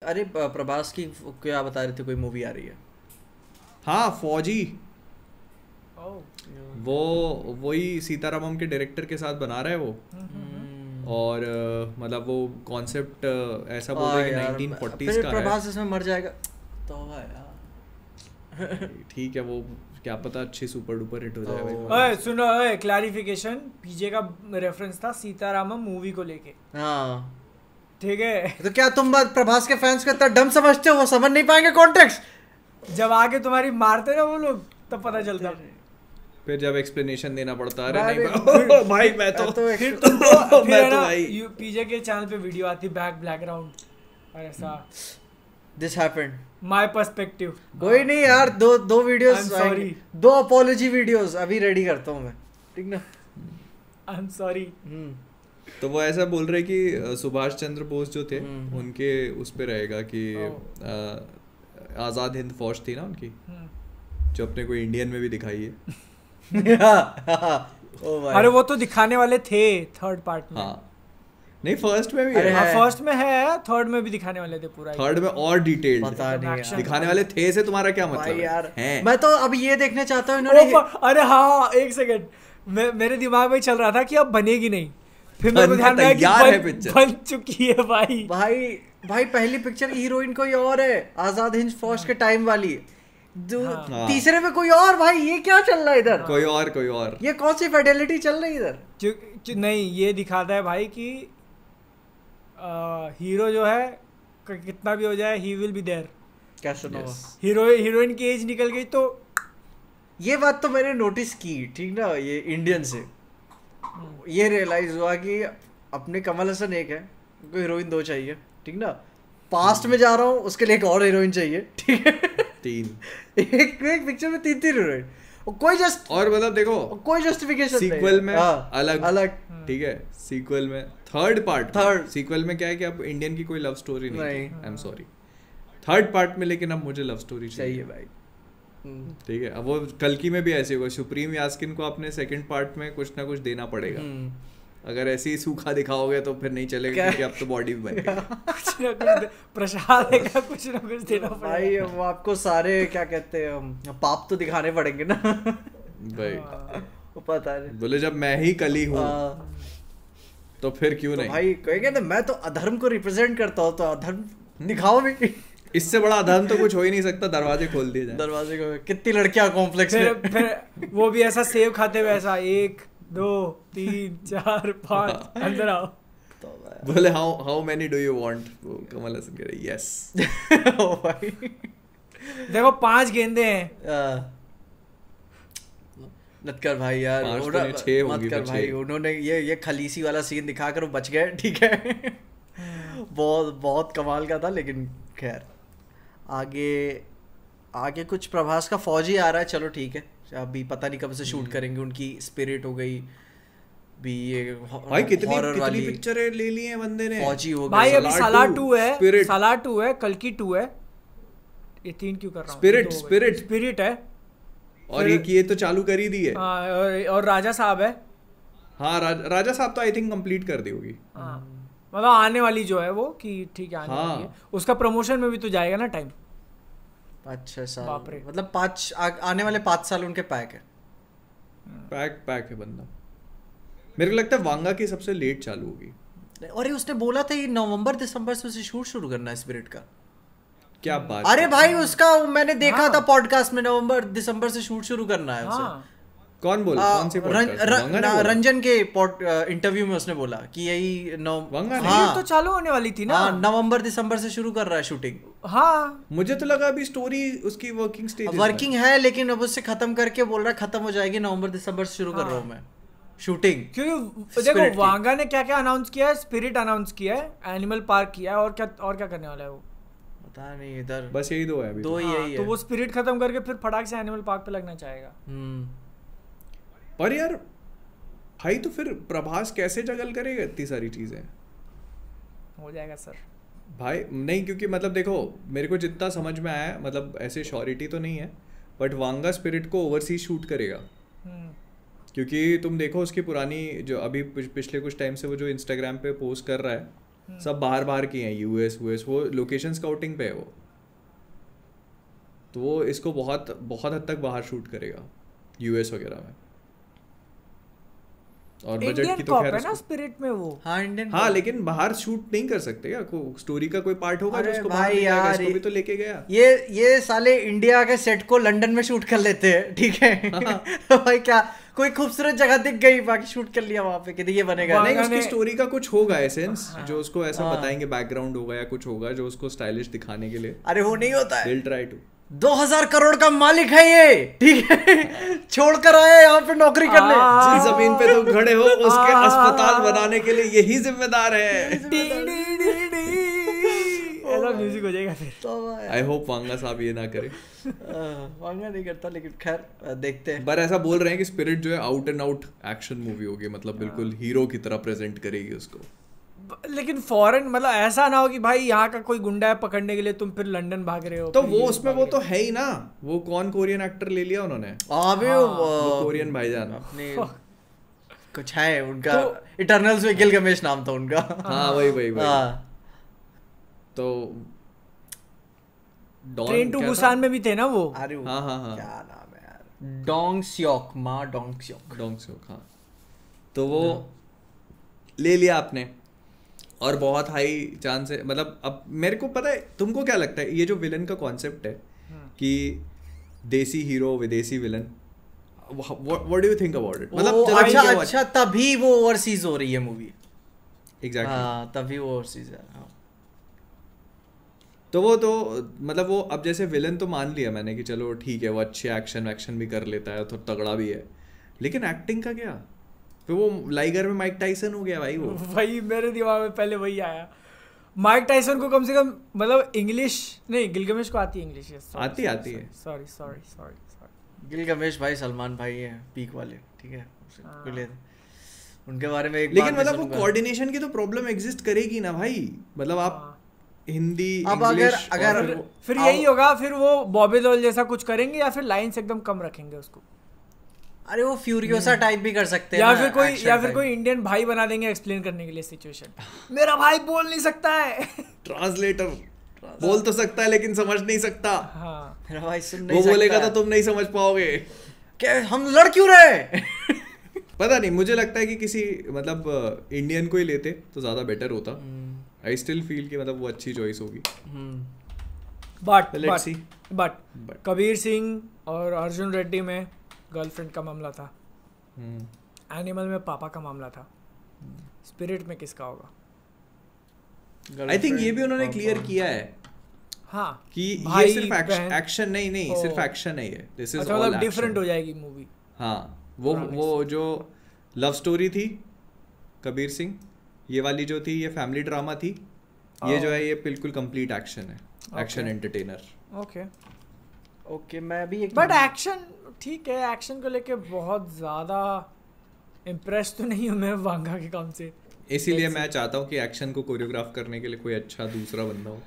अरे प्रभास की क्या बता रहे थे, कोई मूवी आ रही है? हाँ फौजी, ओह वो वही सीतारामम के डायरेक्टर के साथ बना रहा है वो। और मतलब वो कॉन्सेप्ट ऐसा बोल रहे हैं कि 1940s फिर का प्रभास इसमें मर जाएगा तो यार। है। ठीक है, वो क्या पता अच्छी सुपर डुपर हिट हो जाए भाई। ओए सुनो, ओए क्लैरिफिकेशन, पीजे का रेफरेंस था सीतारामम मूवी को लेके, हाँ ठीक है? तो क्या तुम बात प्रभास के फैंस को इतना डम समझते हो, वो समझ नहीं पाएंगे कॉन्टेक्स्ट? जब आके तुम्हारी मारते ना वो लोग तब पता चलता। फिर जब एक्सप्लेनेशन देना पड़ता है, अरे भाई, नहीं भाई मैं तो फिर तुमको फिर मैं है तो ना भाई पीजे के चैनल पे वीडियो आती बैक बैकग्राउंड और ऐसा दिस हैपेंड। My perspective. कोई नहीं यार, दो videos I'm sorry. 2 apology videos अभी रेडी करता हूँ मैं, ठीक ना? I am sorry. तो वो ऐसा बोल रहे कि सुभाष चंद्र बोस जो थे उनके उस पे रहेगा कि आज़ाद हिंद फौज थी ना उनकी, जो अपने को इंडियन में भी दिखाई है। ओ भाई, अरे वो तो दिखाने वाले थे थर्ड पार्ट में। हाँ नहीं फर्स्ट में भी अरे है, हाँ है। फर्स्ट में है, थर्ड में भी दिखाने वाले थे पूरा। थर्ड में और डिटेल्ड पता नहीं यार। Action दिखाने वाले थे से तुम्हारा क्या मतलब भाई यार है? मैं तो अब ये देखने चाहता हूँ इन्होंने। अरे हाँ एक सेकंड, मेरे दिमाग में चल रहा था कि अब बनेगी नहीं, फिर मेरे को बनके ध्यान में आया कि तैयार है picture। बन चुकी है भाई। भाई पहली पिक्चर की हीरोइन कोई और है, आजाद हिंद फौज के टाइम वाली। हाँ। तीसरे में कोई और। भाई ये क्या चल रहा है इधर? कोई और ये कौन सी फेडेलिटी चल रही है इधर? नहीं ये दिखाता है भाई कि हीरो जो है कितना भी हो जाए ही विल बी देयर। क्या सुना हुआ? हीरोइन की एज निकल गई तो ये बात तो मैंने नोटिस की, ठीक ना? ये इंडियन से ये रियलाइज हुआ कि अपने कमल हसन एक है, कोई हीरोइन 2 चाहिए, ठीक ना? पास्ट में जा रहा हूँ, उसके लिए एक और हीरोइन चाहिए, ठीक है? 3 एक पिक्चर में 3 हीरोइन, कोई जस्ट और मतलब देखो कोई जस्टिफिकेशन सीक्वल में अलग अलग, ठीक है, सीक्वल में थर्ड सीक्वल में क्या है कि अब इंडियन की कोई लव स्टोरी नहीं, I am sorry. Third part में लेकिन अब मुझे लव स्टोरी चाहिए भाई। ठीक है, अब वो कल्कि में भी ऐसे होगा, सुप्रीम यास्किन को अपने सेकंड पार्ट में कुछ ना कुछ देना पड़ेगा। अगर ऐसे ही सूखा दिखाओगे तो फिर नहीं चलेगा, क्योंकि अब तो बॉडी भी बनेगा। कुछ ना कुछ प्रसाद है, कुछ ना कुछ देना पड़ेगा भाई। वो आपको सारे क्या कहते हैं पाप तो दिखाने पड़ेंगे ना भाई। पता नहीं, बोले जब मैं ही कली हूँ तो फिर क्यों तो नहीं? भाई कहेंगे ना मैं तो अधर्म को रिप्रेजेंट करता हूँ, तो अधर्म दिखाओ भी। इससे बड़ा अधर्म तो कुछ हो ही नहीं सकता, दरवाजे खोल दिए जाए। दरवाजे को कितनी लड़कियां कॉम्प्लेक्स में। फिर वो भी ऐसा सेव खाते हुए ऐसा 1 2 3 4 5 अंदर आओ। बोले how many do you want? Kamal Hassan कह रहे यस। ओ भाई देखो 5 गेंदे हैं। मत कर भाई यार, 6 मत कर भाई। उन्होंने ये खलीसी वाला सीन दिखाकर वो बच गए, ठीक है? बहुत कमाल का था। लेकिन खैर आगे कुछ प्रभास का फौजी आ रहा है, चलो ठीक है। अभी पता नहीं कब से शूट करेंगे, उनकी स्पिरिट हो गई भी, ये भाई कितनी पिक्चरें ले ली हैं बंदे ने। फौजी हो भाई गए, अभी सालार 2 है, Spirit। सालार 2 है, कल्कि 2 है, ये 3 क्यों कर रहा हूँ? स्पिरिट है, और ये तो चालू कर ही दी है। और राजा साहब है। हाँ राजा साहब तो आई थिंक कंप्लीट कर दी होगी। मतलब आने वाली जो है वो कि ठीक है आने वाली है, उसका प्रमोशन में भी तो जाएगा ना टाइम। 5-6 साल, बाप रे। मतलब 5 आने वाले 5 साल उनके पैक है। पैक है बंदा। मेरे को लगता है वांगा की सबसे लेट चालू होगी। और ये उसने बोला था ये नवंबर दिसंबर से शूट शुरू करना है स्पिरिट का। क्या बात? अरे भाई उसका मैंने देखा था पॉडकास्ट में, नवंबर दिसंबर से शूट शुरू करना है उसे। कौन बोला? कौन सी पॉडकास्ट? रंजन के इंटरव्यू में उसने बोला कि यही तो चालू होने वाली थी ना। नवंबर दिसंबर से शुरू कर रहा है शूटिंग। हाँ मुझे तो लगा अभी स्टोरी उसकी वर्किंग है, लेकिन अब उससे खत्म करके बोल रहा है खत्म हो जाएगी नवंबर दिसंबर से शुरू कर रहा हूँ मैं शूटिंग। क्योंकि देखो वांगा ने क्या क्या अनाउंस किया है, स्पिरिट अनाउंस किया है, एनिमल पार्क किया है, और क्या करने वाला है वो पता नहीं। इधर बस यही 2 है अभी। 2 ही है। तो वो स्पिरिट खत्म करके फिर फटाक से एनिमल पार्क पे लगना चाहेगा। पर यार भाई तो फिर प्रभास कैसे जगल करेगा इतनी सारी चीजें? हो जाएगा सर भाई नहीं, क्योंकि मतलब देखो मेरे को जितना समझ में आया, मतलब ऐसे श्योरिटी तो नहीं है, बट वांगा स्पिरिट को ओवरसीज शूट करेगा। क्योंकि तुम देखो उसकी पुरानी जो अभी पिछले कुछ टाइम से वो जो इंस्टाग्राम पे पोस्ट कर रहा है, सब बाहर बाहर की हैं, यूएस वो लोकेशन स्काउटिंग पे है वो, तो वो इसको बहुत बहुत हद तक बाहर शूट करेगा यूएस वगैरह में। और बजट की तो खैर है ना स्पिरिट में वो। हाँ इंडियन, हाँ लेकिन बाहर शूट नहीं कर सकते क्या? स्टोरी का कोई पार्ट होगा जो उसको बाहर भाई ले जाएगा, यार इसको भी तो लेके गया। ये साले इंडिया के सेट को लंदन में शूट कर लेते हैं, ठीक है। तो भाई क्या कोई खूबसूरत जगह दिख गई, बाकी शूट कर लिया वहां पे कि ये बनेगा। नहीं उसकी स्टोरी का कुछ होगा एसेंस जो उसको ऐसा बताएंगे, बैकग्राउंड होगा या कुछ होगा जो उसको स्टाइलिश दिखाने के लिए। अरे वो नहीं होता है, विल ट्राई टू 2000 करोड़ का मालिक है ये, ठीक है। छोड़ कर आए यहाँ पे नौकरी करने, जिस जमीन पे तुम खड़े हो उसके अस्पताल बनाने के लिए यही जिम्मेदार है। ऐसा म्यूजिक हो जाएगा फिर। आई होप वांगा साहब ये ना करे। वांगा नहीं करता, लेकिन खैर देखते हैं। पर ऐसा बोल रहे हैं कि स्पिरिट जो है out and out action movie होगी, मतलब बिल्कुल हीरो की तरह प्रेजेंट करेगी उसको। लेकिन फॉरेन मतलब ऐसा ना हो कि भाई यहाँ का कोई गुंडा है पकड़ने के लिए तुम फिर लंदन भाग रहे हो। तो वो उसमें वो तो है ही ना, वो कौन कोरियन एक्टर ले लिया उन्होंने, वो कोरियन भाईजान अपने कुछ है उनका, इटर्नल्स में गिलगमेश नाम था उनका। हाँ वही तो ट्रेन टू बुसान में भी थे ना वो। अरे हाँ क्या नाम है यार, डोंग सियोक, हाँ। तो वो ले लिया आपने, और बहुत हाई चांस है, मतलब अब मेरे को पता है, तुमको क्या लगता है ये जो विलन का कॉन्सेप्ट है कि देसी हीरो विदेशी villain, what do you think about it? मतलब अच्छा तभी वो ओवरसीज हो रही है मूवी। एग्जैक्टली हाँ तभी वो ओवरसीज है। हाँ। तो वो तो मतलब वो अब जैसे विलन तो मान लिया मैंने कि चलो ठीक है वो अच्छे एक्शन भी कर लेता है, तो तगड़ा भी है, लेकिन एक्टिंग का क्या? फिर वो लाइगर में माइक टाइसन हो गया भाई। वो भाई मेरे दिमाग में पहले वही आया, माइक टाइसन को कम से कम मतलब इंग्लिश नहीं, गिलगमेश को आती है इंग्लिश। आती है। सॉरी गिलगमेश भाई सलमान भाई है पीक वाले, ठीक है। उनके बारे में एक लेकिन मतलब वो कोऑर्डिनेशन की तो प्रॉब्लम एग्जिस्ट करेगी ना भाई, मतलब आप हिंदी अब अगर फिर यही होगा, फिर वो बॉबी देओल जैसा कुछ करेंगे या फिर लाइंस एकदम कम रखेंगे उसको। अरे वो फ्यूरियोसा टाइप भी कर सकते हैं या फिर कोई इंडियन भाई बना देंगे एक्सप्लेन करने के लिए सिचुएशन। मेरा भाई बोल नहीं सकता है, ट्रांसलेटर बोल तो सकता है लेकिन समझ नहीं सकता। हाँ मेरा भाई सुन नहीं सकता, वो बोलेगा तो तुम नहीं समझ पाओगे। क्या हम लड़ क्यों रहे? पता नहीं, मुझे लगता है कि किसी मतलब इंडियन को ही लेते तो ज्यादा बेटर होता। आई स्टिल फील कि मतलब वो अच्छी चॉइस होगी। बट कबीर सिंह और अर्जुन रेड्डी में गर्लफ्रेंड का मामला था, एनिमल में पापा का मामला था, स्पिरिट में किसका होगा? आई थिंक ये भी उन्होंने क्लियर किया है। हाँ कि ये सिर्फ एक्शन नहीं सिर्फ एक्शन है ये, दिस इज ऑल डिफरेंट हो जाएगी मूवी। हाँ वो जो लव स्टोरी थी कबीर सिंह, ये वाली जो थी ये फैमिली ड्रामा थी, ये जो है ये बिल्कुल कंप्लीट एक्शन है, एक्शन एंटरटेनर। ओके मैं भी एक बट एक्शन ठीक है, एक्शन को लेके बहुत ज़्यादा इम्प्रेस तो नहीं हूँ मैं वांगा के काम से, इसीलिए मैं चाहता हूँ कि एक्शन को कोरियोग्राफ करने के लिए कोई अच्छा दूसरा बंदा हो।